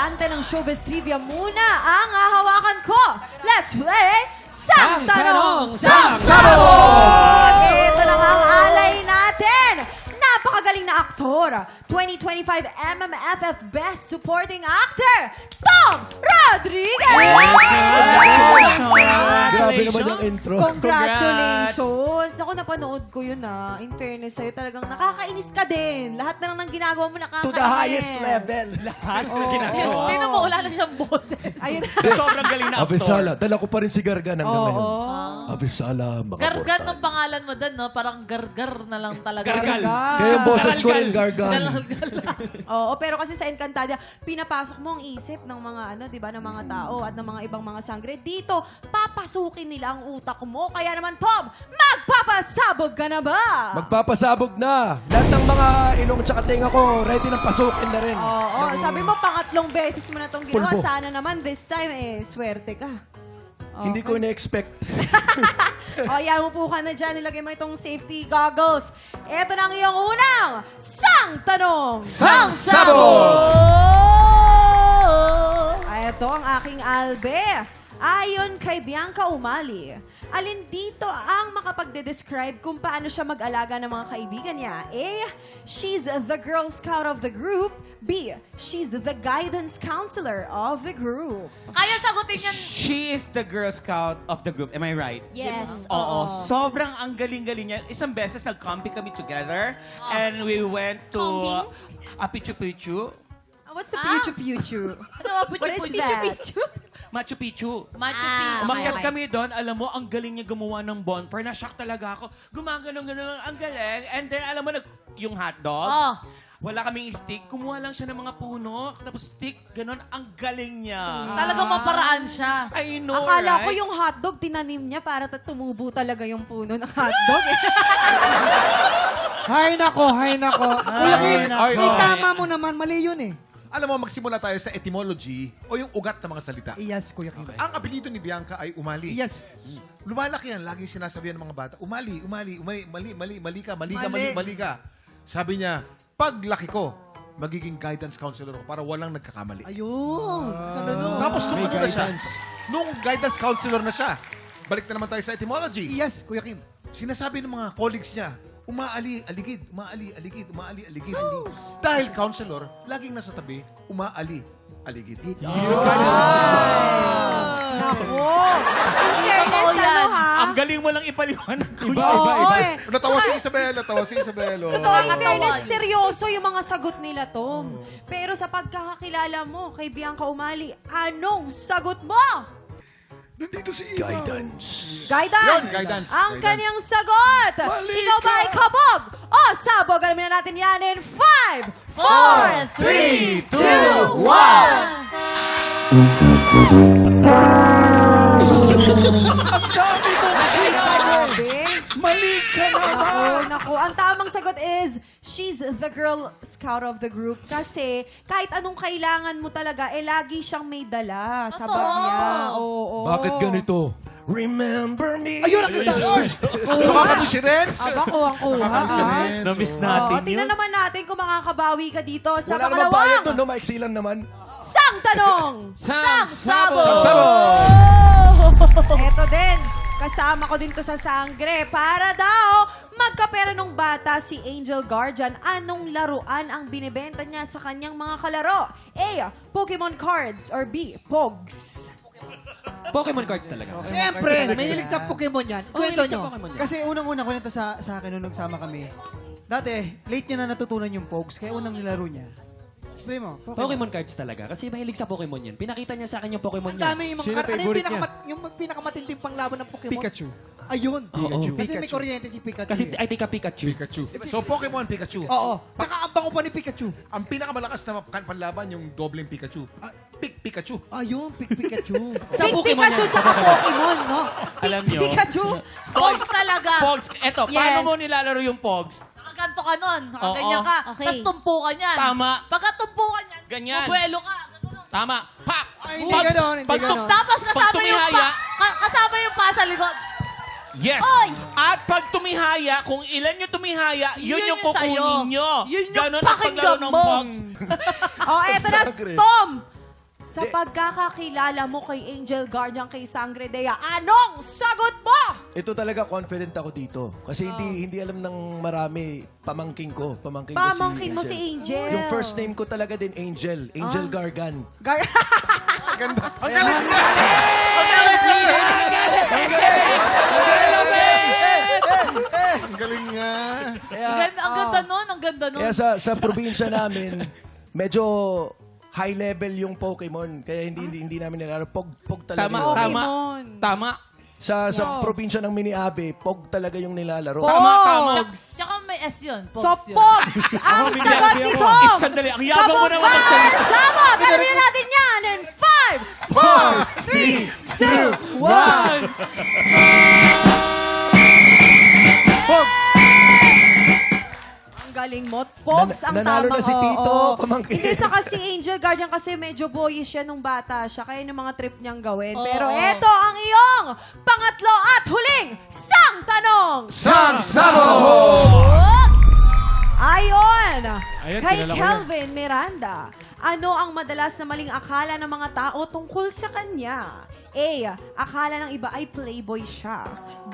estudyante ng Showbiz Trivia muna ang hahawakan ko. Let's play Sang Tanong, Sang Sabog! Ito na ang alay natin. Napakagaling na aktor. 2025 MMFF Best Supporting Actor, Tom Rodriguez! Grabe naman yung intro. Congratulations! Ako napanood ko yun In fairness sa'yo, talagang nakakainis ka din. Lahat na lang ng ginagawa mo nakakainis. To the highest level. Lahat na ginagawa. Tingnan mo, wala lang siyang boses. Ayun. Sobrang galing na actor. Abisala. Dala ko pa rin si Gargan hanggang ngayon. Oo. Abisala, mga Gargan portal. ng pangalan mo doon, no? Parang gargar na lang talaga. Gargal. Kaya yung boses ko rin, Gargan. Oo, pero kasi sa Encantadia, pinapasok mo ang isip ng mga di ba, ng mga tao at ng mga ibang mga sangre. Dito, papasukin nila ang utak mo. Kaya naman, Tom, magpapasabog ka na ba? Magpapasabog na. Lahat ng mga ilong tsaka tenga ko, ready na pasukin na rin. Oo, sabi mo, pangatlong beses mo na itong ginawa. Pulbo. Sana naman, this time, swerte ka. Hindi ko ina-expect. O, yan mo po ka na dyan. Nilagay mo itong safety goggles. Ito na ang iyong unang Sang Tanong. Sang Sabog! Ito ang aking albe. Ayon kay Bianca Umali, alin dito ang makapagde-describe kung paano siya mag-alaga ng mga kaibigan niya? A. She's the Girl Scout of the group. B. She's the guidance counselor of the group. Kaya sagutin yan. She is the Girl Scout of the group. Am I right? Yes. Oo. Sobrang ang galing-galing niya. Isang beses nag-camping kami together. And we went to Pichu Picchu. What's a Pichu Pichu? Ano, What is that? Machu Picchu. Machu Picchu. Umakyat kami doon, alam mo, ang galing niya gumawa ng bonfire. Na-shock talaga ako. Gumagano-gano, ang galing. And then, alam mo, yung hotdog, Oh. wala kaming stick. Kumuha lang siya ng mga puno. Tapos stick, ganon. Ang galing niya. Talagang maparaan siya. I know, Akala right? ko yung hotdog, tinanim niya para tumubo talaga yung puno ng hotdog. Hay nako, hay nako. Kuya Kim, Ay, itama mo naman, mali yun eh. Alam mo, magsimula tayo sa etymology o yung ugat ng mga salita. Yes, Kuya Kim. Ang apelido ni Bianca ay Umali. Yes. Lumalaki yan. Laging sinasabihan ng mga bata, Umali, Umali, Umali, mali ka, mali ka, Mali. mali ka. Sabi niya, paglaki ko, magiging guidance counselor ko para walang nagkakamali. Ayun. Ganda nun. Tapos nung May ano na siya, guidance. nung guidance counselor na siya, balik na naman tayo sa etymology. Yes, Kuya Kim. Sinasabi ng mga colleagues niya, umaali, aligid, umaali, aligid, umaali, aligid. Dahil counselor, laging nasa tabi, umaali, aligid. Naku! In fairness, ano ha? Ang galing mo lang ipaliwanag ko. Oo, eh. Natawa si Isabel, natawa si Isabel. oh. Totoo, in fairness, seryoso yung mga sagot nila, Tom. Pero sa pagkakakilala mo kay Bianca Umali, anong sagot mo? Guidance. Guidance! Yun, guidance. Ang Guidance. kanyang sagot! Ikaw ba ay kabog o sabog? Alamin na natin yan in 5, 4, 3, 2, 1! Mali ka na! Naku, ang tamang sagot is, she's the Girl Scout of the group. Kasi kahit anong kailangan mo talaga, lagi siyang may dala sa bag niya. Oo. Bakit ganito? Remember me. Ayun, ang ganda. Nakakami si Renz! Aba, kuwang-kuha. Si Renz. Na-miss Oo, natin tingnan yun. naman natin kung makakabawi ka dito sa Wala naman bayad doon, pangalawang no? Maiksi lang naman. Sang Tanong! Sang Sabog! Eto din, kasama ko din to sa sangre. Para daw, magkapera nung bata si Angel Guardian. Anong laruan ang binibenta niya sa kanyang mga kalaro? A. Pokemon cards or B. Pogs? Pokemon cards talaga. Siyempre, may hilig sa Pokemon yan. Kwento hilig sa nyo. Pokemon yan. Kasi unang-una ko nito sa akin nung nagsama kami. Dati, late niya na natutunan yung Pogs, kaya unang nilaro niya. Explain mo. Pokemon cards talaga. Kasi mahilig sa Pokemon yan. Pinakita niya sa akin yung Pokemon Ang niya. dami yung mga Sino ano yung, favorite niya? yung pinakamatinding panglaban ng Pokemon? Pikachu. Ayun. Oo. Kasi may kuryente si Pikachu. Kasi eh. I think a Pikachu. Pikachu. So, Pokemon, Pikachu. Oo. Tsaka ang bango pa ni Pikachu. Ang pinakamalakas na panlaban, yung dobleng Pikachu. Pikachu. Ayun, Pikachu. Sa Big Pokemon Pikachu yan. tsaka Pokemon, no? Alam nyo? Pikachu? Pogs talaga. Pogs. Eto, Yes. paano mo nilalaro yung Pogs? Nakaganto ka nun. Oo. Nakaganyan ka. Okay. Tapos tumpukan yan. Tama. Pagka tumpukan yan, Ganyan. bubuelo ka. Ganun. Tama. Pak! Ay, hindi ganon, hindi pag- ganon. Tapos kasama yung tumihaya, kasama yung pa sa likod. Yes! Oy! At pag tumihaya, kung ilan yung tumihaya, yun Yun yung yung sa'yo. kukunin nyo. Yun yung Ganon ang paglaro pakinggan ng mo. Pogs. Oh, eto na, Sangre. Tom! Sa pagkakakilala mo kay Angel Guardian kay Sangre Dea, anong sagot mo? Ito talaga confident ako dito. Kasi hindi alam ng marami pamangking ko. Pamangking Mo si Angel. Yung first name ko talaga din Angel. Angel Gargan. Ganda. Ang galing niya! Ang galing niya! Ang galing niya! Ang ganda nun, ang ganda nun. Kaya sa probinsya namin, medyo high level yung Pokemon. Kaya hindi namin nilalaro. Pog talaga Tama, yun. tama. Pokemon. Tama. Sa probinsya ng Miniabe, Pog talaga yung nilalaro. Tama, tama. Tsaka may S yun. So, Pogs yun. Pogs ang sagot nito. Sandali, ang yabang mo naman magsalita. Sabot! Gawin natin yan in 5, 4, 3, 2, 1. Pogs! Ang galing mo. Pogs ang Nanalo tamang. na si Tito, oo. pamangkin. Hindi sa kasi Angel Guardian kasi medyo boyish siya nung bata siya. Kaya yung mga trip niyang gawin. Oo. Pero eto ang iyong pangatlo at huling sang tanong. Ayon! Kay Kelvin Miranda, ano ang madalas na maling akala ng mga tao tungkol sa kanya? A. Akala ng iba ay playboy siya.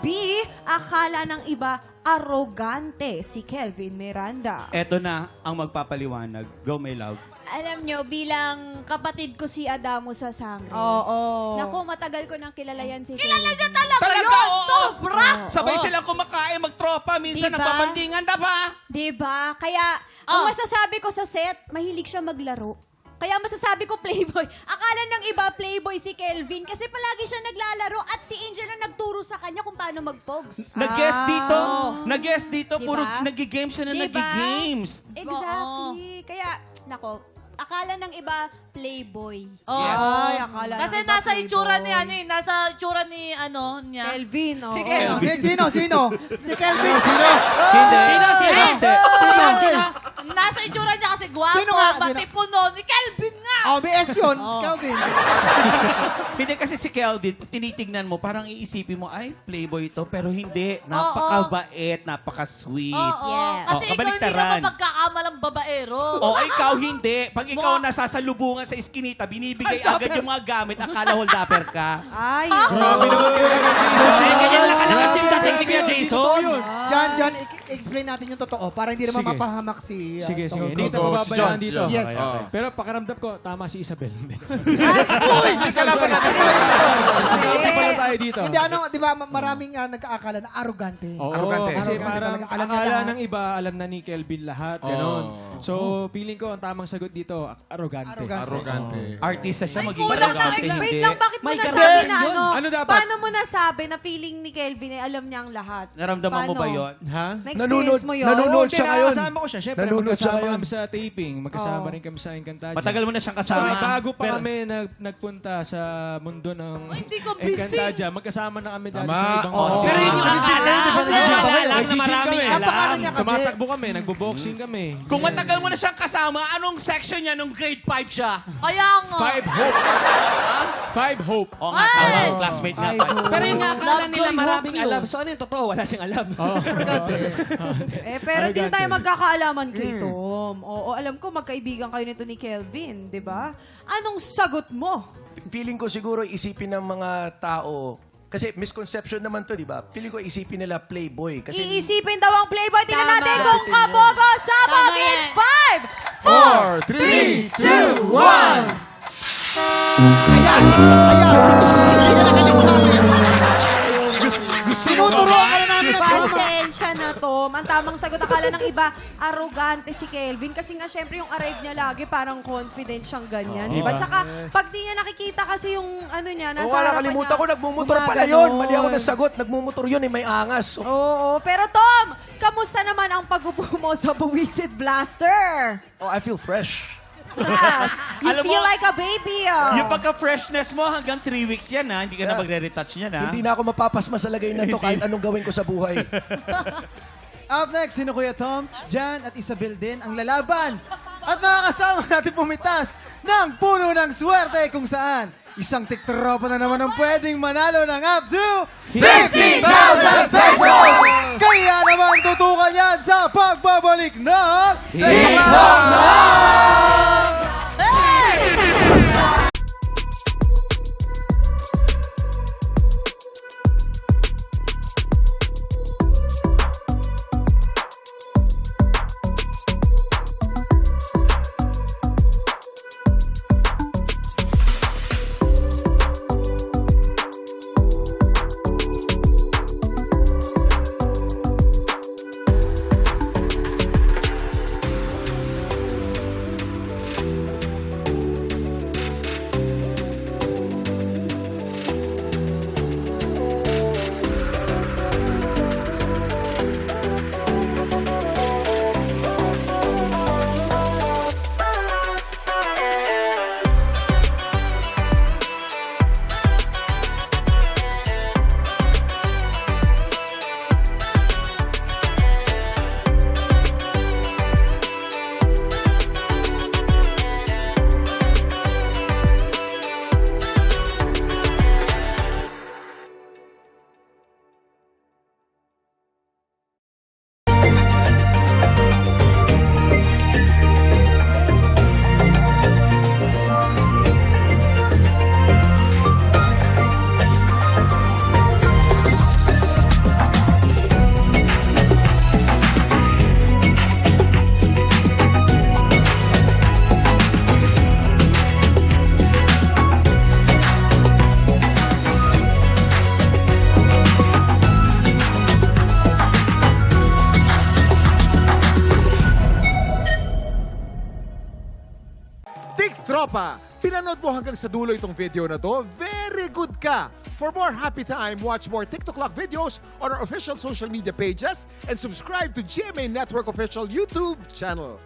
B. Akala ng iba arrogante si Kelvin Miranda. Eto na ang magpapaliwanag. Go, my love. Alam nyo, bilang kapatid ko si Adamo sa Sangre. Oo. Naku, matagal ko nang kilala yan si Kilala Kelvin. niya talaga Talaga, yun. oo. Sobra. Sabay silang kumakain, magtropa, minsan Diba? nagbabandingan, diba? Diba? Kaya, ang Oh. masasabi ko sa set, mahilig siya maglaro. Kaya masasabi ko playboy. Akala ng iba playboy si Kelvin kasi palagi siya naglalaro at si Angel ang nagturo sa kanya kung paano mag-pogs. Nag-guest dito. Nag-guest dito. Diba? Puro nag-games siya na Diba? nag-games. Exactly. Kaya, nako, akala ng iba playboy. Oo. Yes. Ay, akala Kasi ng iba nasa itsura ni playboy. nasa itsura ni niya. Kelvin, oo. Sino? Si Kelvin, sino? Hindi. Sino? Nasa itsura niya kasi gwapo, Sino nga? matipuno. Ni Kelvin nga. Oh, BS yun. Kelvin. Hindi kasi si Kelvin, tinitignan mo, parang iisipin mo, ay, playboy ito. Pero hindi. Napakabait, napaka-sweet. Oo. Yes. Kasi ikaw hindi kabaliktaran. naman magkakamalang babaero. O ikaw hindi. Pag ikaw nasasalubungan sa iskinita, binibigay agad yung mga gamit, akala hold-upper ka. Ay, Kasi ganyan lang kalakas yung dating ni Kuya Jason. John, explain natin yung totoo para hindi naman mapahamak si... Sige. Tom. Hindi kita Go, mababayaan John, dito. John. Yes. Pero pakiramdam ko, tama si Isabel. Hindi ka laban natin. Magkakita pala tayo dito. Hindi, di ba maraming nagkaakala na arrogante. Oo, Arrogante. kasi Arrogante parang talaga. Alam niya akala lahat. ng iba, alam na ni Kelvin lahat. Ganon. So, feeling ko, ang tamang sagot dito, arrogante. Arrogante. Artista siya, magiging kulang siya. arrogante, Wait hindi. lang, bakit mo May nasabi ganun na yun. ano? Ano dapat? Paano mo nasabi na feeling ni Kelvin ay alam niya ang lahat? Naramdaman mo Paano? ba yun? Ha? Na-experience mo yun? Nanonood Oo, siya ngayon. Kasama ko siya. Siyempre, Nanonood siya magkasama ngayon. kami sa taping. Magkasama rin kami sa Encantadia. Matagal mo na siyang Saka kasama. bago pa Pero- kami nagpunta sa mundo ng hindi convincing. Encantadia, magkasama na kami dati Tama. sa ibang Oo. Pero yun yung akala. Di ba, Kasi di ba, alam na Nag-gym maraming kami. Napakano niya alam. kasi. Tumatakbo kami, nagbo-boxing kami. Kung matagal mo na siyang kasama, anong section niya nung grade 5 siya? Kaya nga. Five Hope. O nga, Ay! tama. Classmate nga. Pero yung akala Love nila you, maraming hope you. alam. So ano yung totoo? Wala siyang alam. Pero din Arrogante. tayo magkakaalaman kay Tom. Oo, alam ko magkaibigan kayo nito ni Kelvin, di ba? Anong sagot mo? Feeling ko siguro isipin ng mga tao, kasi misconception naman to, di ba? Feeling ko isipin nila playboy. Kasi Iisipin daw ang playboy. Tingnan Tama. natin kung kabogo sabog Tama in yan. 5, 4, 3, 2, 1. Sinuturuan ka na namin. Pasensya na, Tom. Ang tamang sagot, akala ng iba, arrogante si Kelvin. Kasi nga, syempre, yung arrive niya lagi, parang confident siyang ganyan. Diba? Tsaka, pag di niya nakikita kasi yung, ano niya, nasa Oo, wala, harapan kalimutan niya, ko, nagmumotor pala gumaganon. yun. Mali ako nasagot, nagmumotor yun, may angas. Oo, pero Tom, kamusta naman ang pag-upo mo sa Buwisit Blaster? Oh, I feel fresh. Yes. You Alam feel mo, like a baby. Oh. Yung pagka-freshness mo, hanggang 3 weeks yan, ha? Hindi ka na magre-retouch niyan, ha? Hindi na ako mapapasma sa lagay na to kahit anong gawin ko sa buhay. Up next, sino Kuya Tom, Jan at Isabel din ang lalaban. At mga kasama natin pumitas ng puno ng swerte kung saan isang tiktropa na naman ang pwedeng manalo ng up to 50,000 pesos! Kaya naman tutukan yan sa pagbabalik ng TikTok pa, pinanood mo hanggang sa dulo itong video na to, very good ka! For more happy time, watch more TikTok Clock videos on our official social media pages and subscribe to GMA Network official YouTube channel.